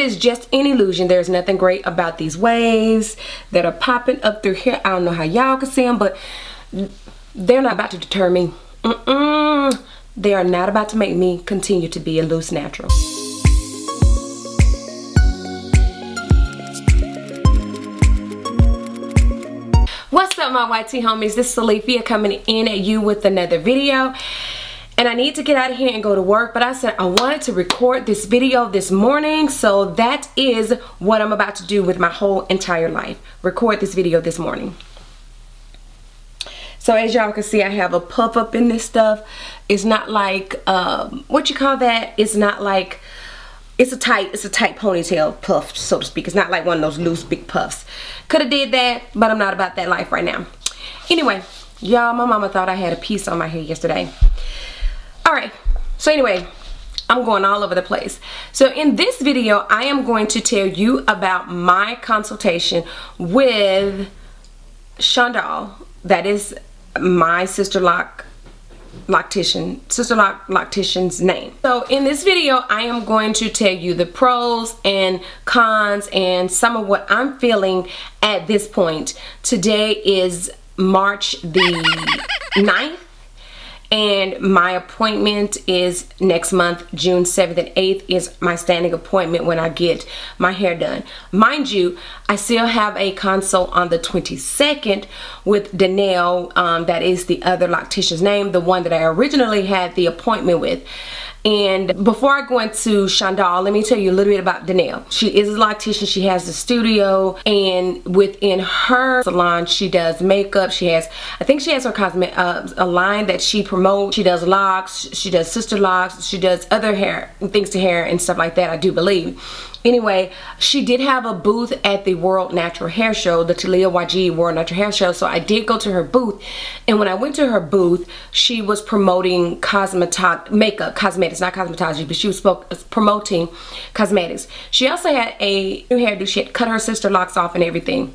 is just an illusion. There's nothing great about these waves that are popping up through here. I don't know how y'all can see them, but they're not about to deter me. They are not about to make me continue to be a loose natural. What's up, my YT homies? This is Salifia coming in at you with another video. And I need to get out of here and go to work, but I said I wanted to record this video this morning, so that is what I'm about to do with my whole entire life. Record this video this morning. So as y'all can see, I have a puff up in this stuff. It's not like what you call that? It's not like it's a tight ponytail puff, so to speak. It's not like one of those loose big puffs. Could have did that, but I'm not about that life right now. Anyway, y'all, my mama thought I had a piece on my hair yesterday. Alright, so anyway, I'm going all over the place. So in this video, I am going to tell you about my consultation with Chandall. That is my Sisterlocks loctician's name. So in this video, I am going to tell you the pros and cons and some of what I'm feeling at this point. Today is March the 9th. And my appointment is next month, June 7th and 8th is my standing appointment when I get my hair done. Mind you, I still have a consult on the 22nd with Danielle. That is the other loctician's name, the one that I originally had the appointment with. And before I go into Chandall, let me tell you a little bit about Danielle. She is a loctician. She has a studio, and within her salon, she does makeup. She has, I think she has her cosmetic, a line that she promotes. She does locks. She does Sisterlocks. She does other hair, things to hair and stuff like that, I do believe. Anyway, she did have a booth at the World Natural Hair Show, the Talia YG World Natural Hair Show. So I did go to her booth, and when I went to her booth, she was promoting makeup, cosmetics, not cosmetology, but she was promoting cosmetics. She also had a new hairdo. She had cut her Sisterlocks off and everything.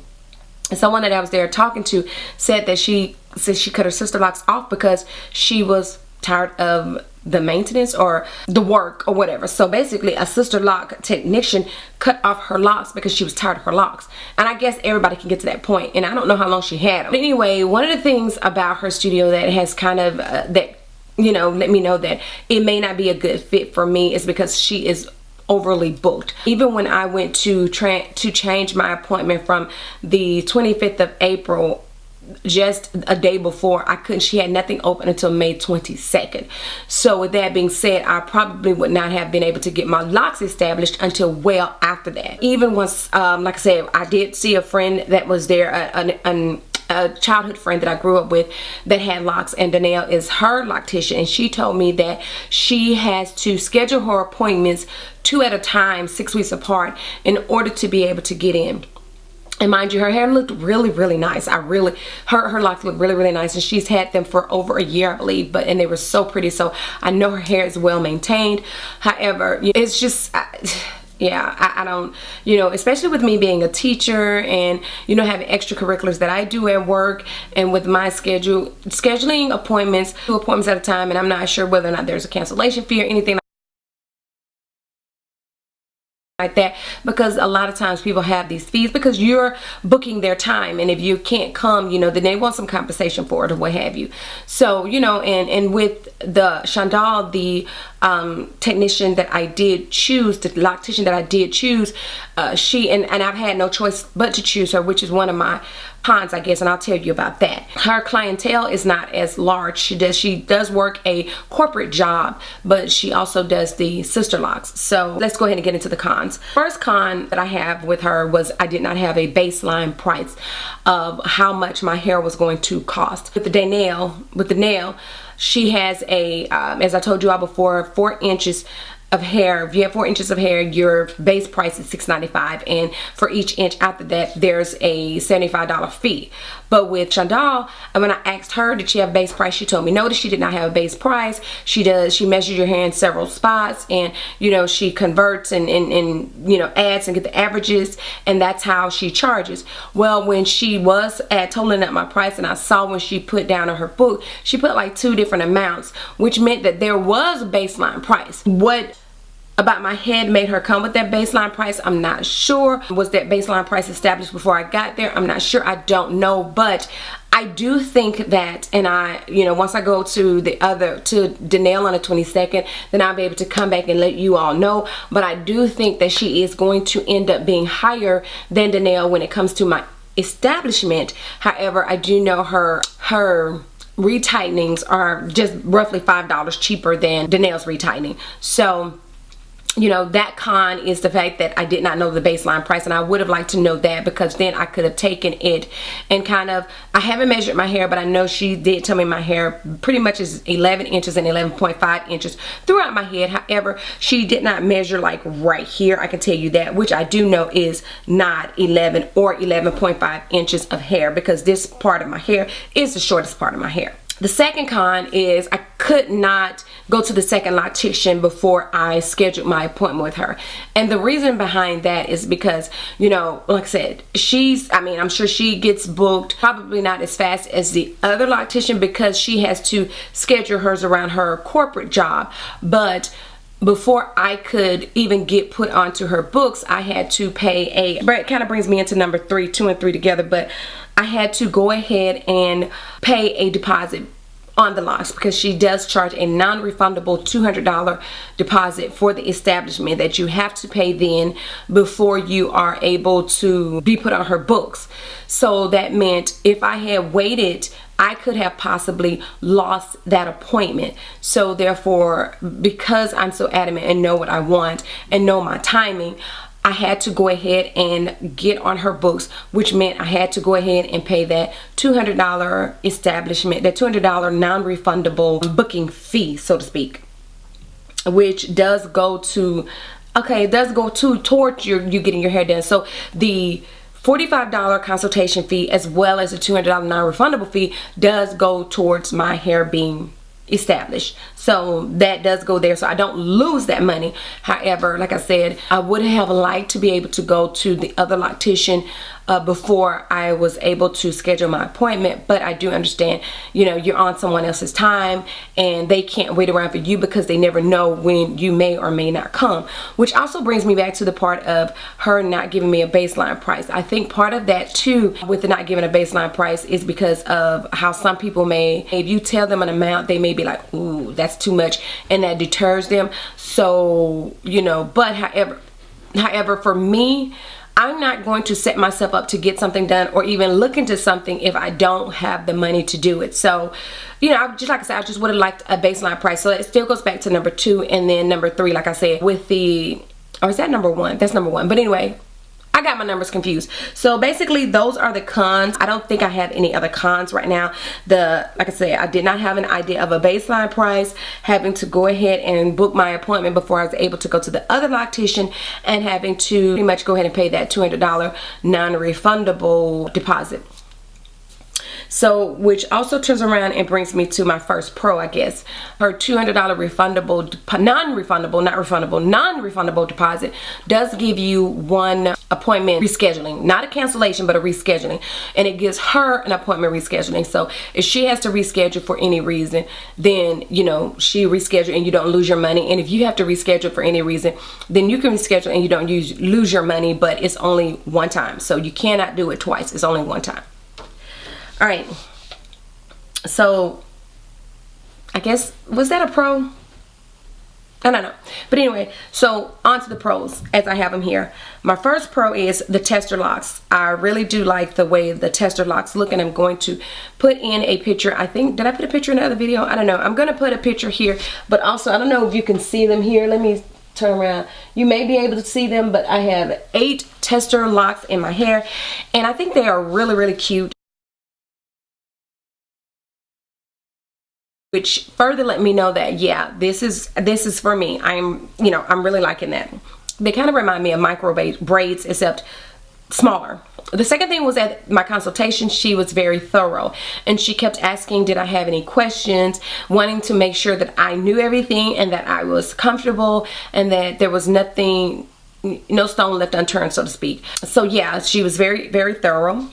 And someone that I was there talking to said that she cut her Sisterlocks off because she was tired of the maintenance or the work or whatever. So basically a Sisterlock technician cut off her locks because she was tired of her locks. And I guess everybody can get to that point, and I don't know how long she had them. But anyway, one of the things about her studio that has kind of that, you know, let me know that it may not be a good fit for me is because she is overly booked. Even when I went to change my appointment from the 25th of April, just a day before, she had nothing open until May 22nd. So with that being said, I probably would not have been able to get my locks established until well after that. Even once, like I said, I did see a friend that was there, a childhood friend that I grew up with that had locks, and Danielle is her loctician, and she told me that she has to schedule her appointments 2 at a time, 6 weeks apart, in order to be able to get in. And mind you, her hair looked really nice. Her locks look really nice, and she's had them for over a year, I believe, and they were so pretty. So I know her hair is well maintained. However, it's just yeah, I don't, you know, especially with me being a teacher and, you know, having extracurriculars that I do at work, and with my scheduling appointments, 2 appointments at a time, and I'm not sure whether or not there's a cancellation fee or anything like that, because a lot of times people have these fees because you're booking their time, and if you can't come, you know, then they want some compensation for it or what have you. So, you know, and with the Chandall, the technician that I did choose, the loctician that I did choose, she and I've had no choice but to choose her, which is one of my cons, I guess, and I'll tell you about that. Her clientele is not as large. She does work a corporate job, but she also does the Sisterlocks. So let's go ahead and get into the cons. First con that I have with her was I did not have a baseline price of how much my hair was going to cost. With Danielle, she has a as I told you all before, 4 inches of hair. If you have 4 inches of hair, your base price is $6.95, and for each inch after that there's a $75 fee. But with Chandall, when I asked her did she have a base price, she told me no, that she did not have a base price. She measures your hair in several spots, and you know, she converts and you know, adds and get the averages, and that's how she charges. Well, when she was totaling up my price, and I saw when she put down on her book, she put like 2 different amounts, which meant that there was a baseline price. What about my head made her come with that baseline price. I'm not sure. Was that baseline price established before I got there? I'm not sure. I don't know. But I do think that, and once I go to Danielle on the 22nd, then I'll be able to come back and let you all know. But I do think that she is going to end up being higher than Danielle when it comes to my establishment. However, I do know her retightenings are just roughly $5 cheaper than Danielle's retightening. So, that con is the fact that I did not know the baseline price, and I would have liked to know that, because then I could have taken it and I haven't measured my hair, but I know she did tell me my hair pretty much is 11 inches and 11.5 inches throughout my head. However, she did not measure like right here. I can tell you that, which I do know is not 11 or 11.5 inches of hair, because this part of my hair is the shortest part of my hair. The second con is I could not go to the second loctician before I scheduled my appointment with her. And the reason behind that is because, like I said, I'm sure she gets booked probably not as fast as the other loctician, because she has to schedule hers around her corporate job. But before I could even get put onto her books, I had to pay it kind of brings me into number 3, 2 and 3 together, but I had to go ahead and pay a deposit on the locks, because she does charge a non-refundable $200 deposit for the establishment that you have to pay then before you are able to be put on her books. So that meant if I had waited, I could have possibly lost that appointment. So therefore, because I'm so adamant and know what I want and know my timing, I had to go ahead and get on her books, which meant I had to go ahead and pay that $200 establishment, that $200 non-refundable booking fee, so to speak, which does go to, towards you getting your hair done. So the $45 consultation fee as well as the $200 non-refundable fee does go towards my hair being established. So that does go there, so I don't lose that money. However, like I said, I would have liked to be able to go to the other loctician before I was able to schedule my appointment. But I do understand, you're on someone else's time and they can't wait around for you, because they never know when you may or may not come. Which also brings me back to the part of her not giving me a baseline price. I think part of that too, with the not giving a baseline price, is because of how some people may, if you tell them an amount, they may be like, ooh, that's too much, and that deters them. So, but however, for me, I'm not going to set myself up to get something done or even look into something if I don't have the money to do it. So, just like I said, I just would have liked a baseline price. So it still goes back to number 2, and then number 3, like I said, with or is that number 1? That's number 1. But anyway, I got my numbers confused. So basically, those are the cons. I don't think I have any other cons right now. Like I said, I did not have an idea of a baseline price, having to go ahead and book my appointment before I was able to go to the other loctician, and having to pretty much go ahead and pay that $200 non-refundable deposit. So, which also turns around and brings me to my first pro, I guess. Her $200 non-refundable deposit does give you one appointment rescheduling, not a cancellation, but a rescheduling, and it gives her an appointment rescheduling. So if she has to reschedule for any reason, then she reschedule and you don't lose your money. And if you have to reschedule for any reason, then you can reschedule and you don't lose your money, but it's only one time. So you cannot do it twice. It's only one time. All right, so I guess, was that a pro? I don't know. But anyway, so on to the pros as I have them here. My first pro is the tester locks. I really do like the way the tester locks look, and I'm going to put in a picture. I think, did I put a picture in the other video? I don't know. I'm going to put a picture here, but also I don't know if you can see them here. Let me turn around. You may be able to see them, but I have 8 tester locks in my hair, and I think they are really, really cute. Which further let me know that, yeah, this is for me. I'm really liking that. They kind of remind me of micro braids, except smaller. The second thing was, at my consultation, she was very thorough, and she kept asking, did I have any questions, wanting to make sure that I knew everything and that I was comfortable and that there was nothing, no stone left unturned, so to speak. So yeah, she was very, very thorough.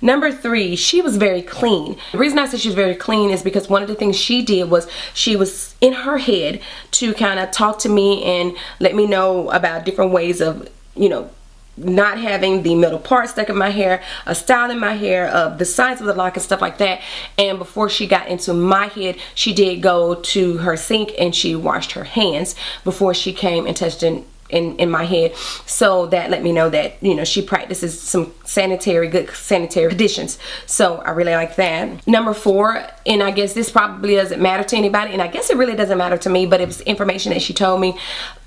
Number 3, she was very clean. The reason I said she was very clean is because one of the things she did was she was in her head to kind of talk to me and let me know about different ways of, you know, not having the middle part stuck in my hair, styling my hair, the size of the lock and stuff like that. And before she got into my head, she did go to her sink and she washed her hands before she came and touched in my head. So that let me know that, you know, she practices some good sanitary conditions. So I really like that. Number 4, and I guess this probably doesn't matter to anybody, and I guess it really doesn't matter to me, but it was information that she told me.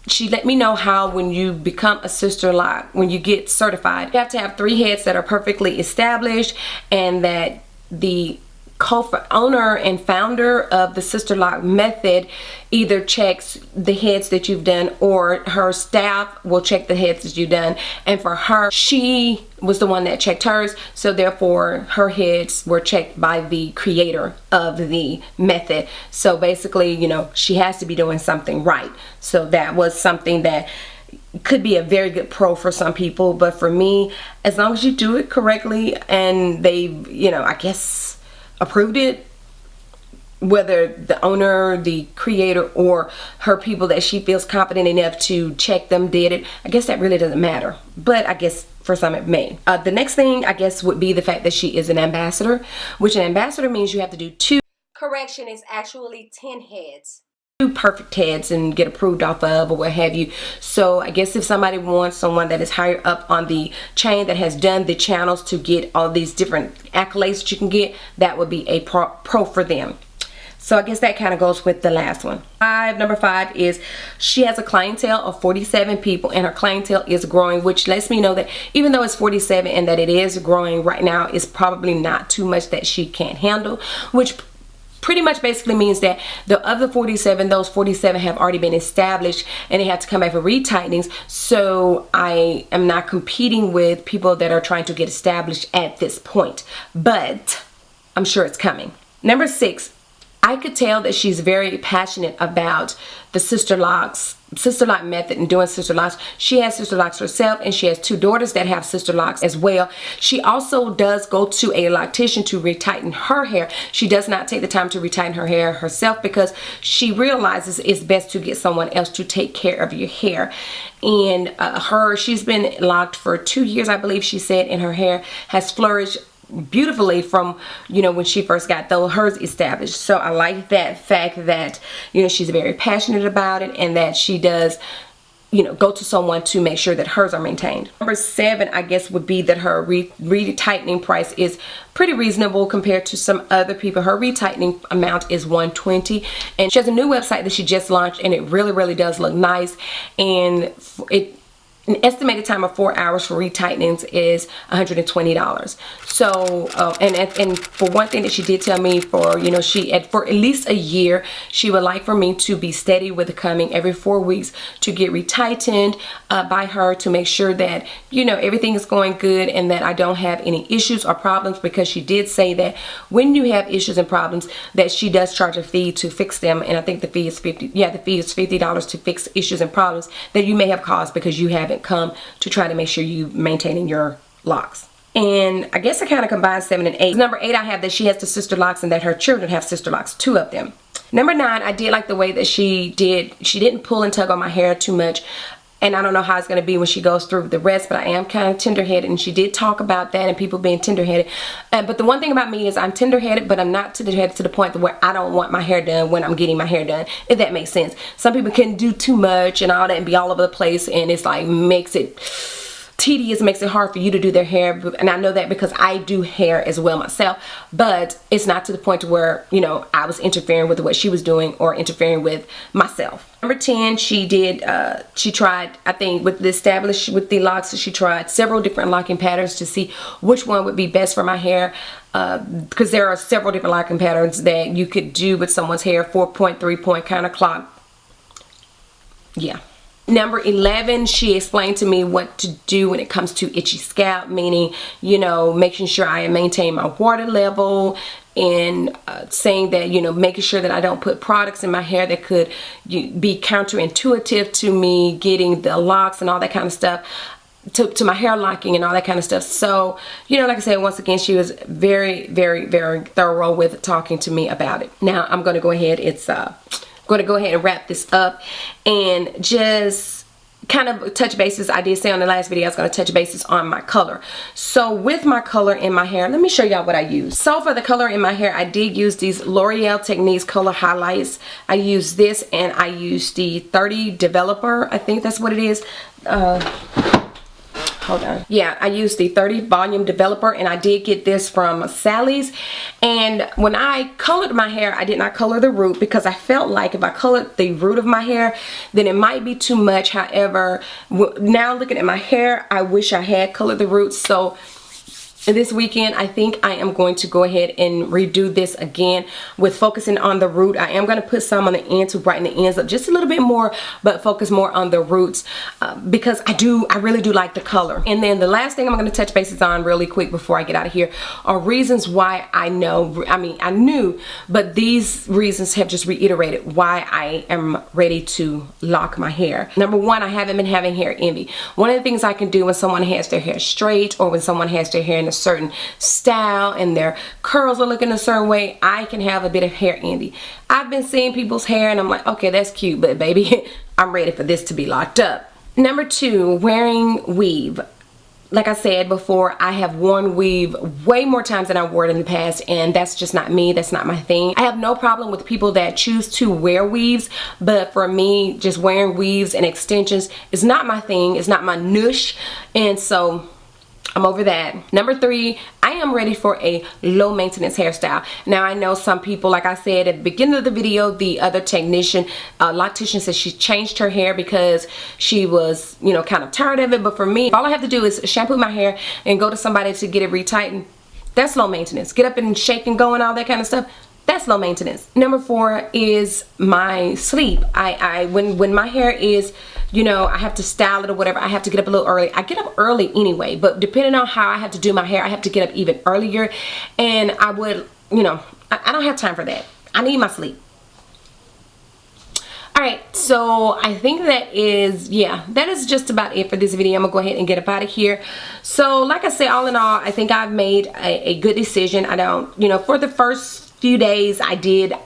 She let me know how when you become a Sisterlock, when you get certified, you have to have 3 heads that are perfectly established, and that the co-owner and founder of the Sisterlock method either checks the heads that you've done, or her staff will check the heads that you've done. And for her, she was the one that checked hers, so therefore her heads were checked by the creator of the method. So basically, you know, she has to be doing something right. So that was something that could be a very good pro for some people, but for me, as long as you do it correctly and they, you know, I guess approved it, whether the owner, the creator, or her people that she feels confident enough to check them did it, I guess that really doesn't matter, but I guess for some it may. The next thing I guess would be the fact that she is an ambassador, which an ambassador means you have to do 2, correction, is actually 10 heads. 2 perfect heads and get approved off of, or what have you. So I guess if somebody wants someone that is higher up on the chain that has done the channels to get all these different accolades that you can get, that would be a pro for them. So I guess that kind of goes with the last one. Number 5 is she has a clientele of 47 people, and her clientele is growing, which lets me know that even though it's 47 and that it is growing right now, it's probably not too much that she can't handle, which pretty much basically means that the other 47, those 47 have already been established and they have to come back for retightenings. So I am not competing with people that are trying to get established at this point, but I'm sure it's coming. Number 6, I could tell that she's very passionate about the Sisterlock method and doing Sisterlocks. She has Sisterlocks herself, and she has 2 daughters that have Sisterlocks as well. She also does go to a loctician to retighten her hair. She does not take the time to retighten her hair herself because she realizes it's best to get someone else to take care of your hair. And she's been locked for 2 years, I believe she said, and her hair has flourished beautifully from, you know, when she first got hers established. So I like that fact that, you know, she's very passionate about it, and that she does, you know, go to someone to make sure that hers are maintained. Number 7, I guess, would be that her retightening price is pretty reasonable compared to some other people. Her retightening amount is $120, and she has a new website that she just launched, and it really does look nice. And an estimated time of 4 hours for retightenings is $120. So and for one thing that she did tell me, for, you know, for at least a year, she would like for me to be steady with coming every 4 weeks to get retightened by her, to make sure that, you know, everything is going good and that I don't have any issues or problems, because she did say that when you have issues and problems that she does charge a fee to fix them, and I think the fee is $50 to fix issues and problems that you may have caused because you haven't come to try to make sure you maintaining your locks. And I guess I kind of combined 7 and 8. Number 8, I have that she has the Sisterlocks and that her children have Sisterlocks, 2 of them. Number 9, I did like the way that she didn't pull and tug on my hair too much. And I don't know how it's going to be when she goes through the rest, but I am kind of tender-headed, and she did talk about that and people being tender-headed. But the one thing about me is I'm tender-headed, but I'm not tender-headed to the point where I don't want my hair done when I'm getting my hair done, if that makes sense. Some people can do too much and all that and be all over the place, and it's like makes it tedious, makes it hard for you to do their hair. And I know that because I do hair as well myself, but it's not to the point to where, you know, I was interfering with what she was doing or interfering with myself. Number 10, she tried, I think, with the locks, she tried several different locking patterns to see which one would be best for my hair, because there are several different locking patterns that you could do with someone's hair. 4-point, 3-point, counterclock. Yeah. Number 11, she explained to me what to do when it comes to itchy scalp, meaning, you know, making sure I maintain my water level, and saying that, you know, making sure that I don't put products in my hair that could be counterintuitive to me getting the locks and all that kind of stuff. to my hair locking and all that kind of stuff. So, you know, like I said, once again, she was very, very, very thorough with talking to me about it. Now I'm going to go ahead. Going to go ahead and wrap this up and just kind of touch bases. I did say on the last video I was going to touch bases on my color. So with my color in my hair, let me show y'all what I use. So for the color in my hair, I did use these L'Oreal Techniques color highlights. I used this, and I used the 30 Developer. I think that's what it is. Hold on. Yeah, I used the 30 volume developer, and I did get this from Sally's. And when I colored my hair, I did not color the root because I felt like if I colored the root of my hair, then it might be too much. However, now looking at my hair, I wish I had colored the roots. So this weekend, I think I am going to go ahead and redo this again with focusing on the root. I am going to put some on the end to brighten the ends up just a little bit more, but focus more on the roots because I really do like the color. And then the last thing I'm going to touch bases on really quick before I get out of here are reasons why I knew, but these reasons have just reiterated why I am ready to lock my hair. Number one, I haven't been having hair envy. One of the things I can do when someone has their hair straight, or when someone has their hair in a certain style and their curls are looking a certain way, I can have a bit of hair envy. I've been seeing people's hair and I'm like, okay, that's cute, but baby, I'm ready for this to be locked up. Number two, wearing weave. Like I said before, I have worn weave way more times than I wore it in the past, and that's just not me. That's not my thing. I have no problem with people that choose to wear weaves, but for me, just wearing weaves and extensions is not my thing. It's not my niche, and so I'm over that. Number three, I am ready for a low maintenance hairstyle. Now I know some people, like I said at the beginning of the video, the other technician, loctician, said she changed her hair because she was, you know, kind of tired of it. But for me, all I have to do is shampoo my hair and go to somebody to get it retightened. That's low maintenance. Get up and shake and go and all that kind of stuff. That's low maintenance. Number four is my sleep. When my hair is, you know, I have to style it or whatever, I have to get up a little early. I get up early anyway, but depending on how I have to do my hair, I have to get up even earlier. And I would, you know, I don't have time for that. I need my sleep. Alright, so I think that is just about it for this video. I'm gonna go ahead and get up out of here. So like I said, all in all, I think I've made a good decision. I don't, you know, for the first few days I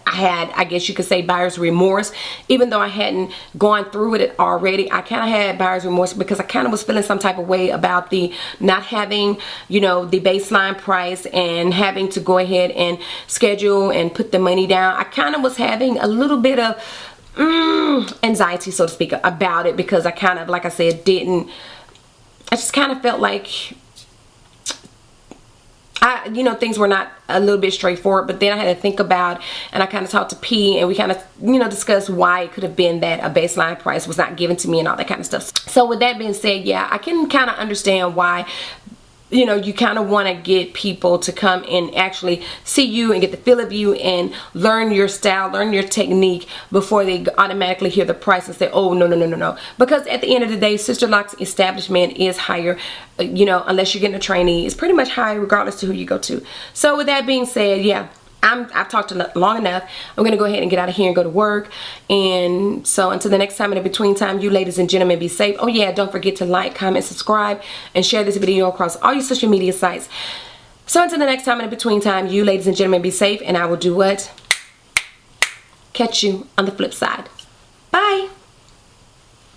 had, I guess you could say, buyer's remorse. Even though I hadn't gone through with it already, I kind of had buyer's remorse because I kind of was feeling some type of way about the not having, you know, the baseline price and having to go ahead and schedule and put the money down. I kind of was having a little bit of anxiety, so to speak, about it, because I kind of, like I said, I just kind of felt like you know, things were not a little bit straightforward. But then I had to think about, and I kind of talked to P, and we kind of, you know, discussed why it could have been that a baseline price was not given to me and all that kind of stuff. So with that being said, yeah, I can kind of understand why, you know, you kind of want to get people to come and actually see you and get the feel of you and learn your style, learn your technique before they automatically hear the price and say, oh, no. Because at the end of the day, Sisterlocks establishment is higher, you know, unless you're getting a trainee. It's pretty much high regardless to who you go to. So with that being said, yeah, I've talked long enough. I'm going to go ahead and get out of here and go to work. And so until the next time, in the between time, you ladies and gentlemen, be safe. Oh yeah, don't forget to like, comment, subscribe, and share this video across all your social media sites. So until the next time, in the between time, you ladies and gentlemen, be safe. And I will do what? Catch you on the flip side. Bye.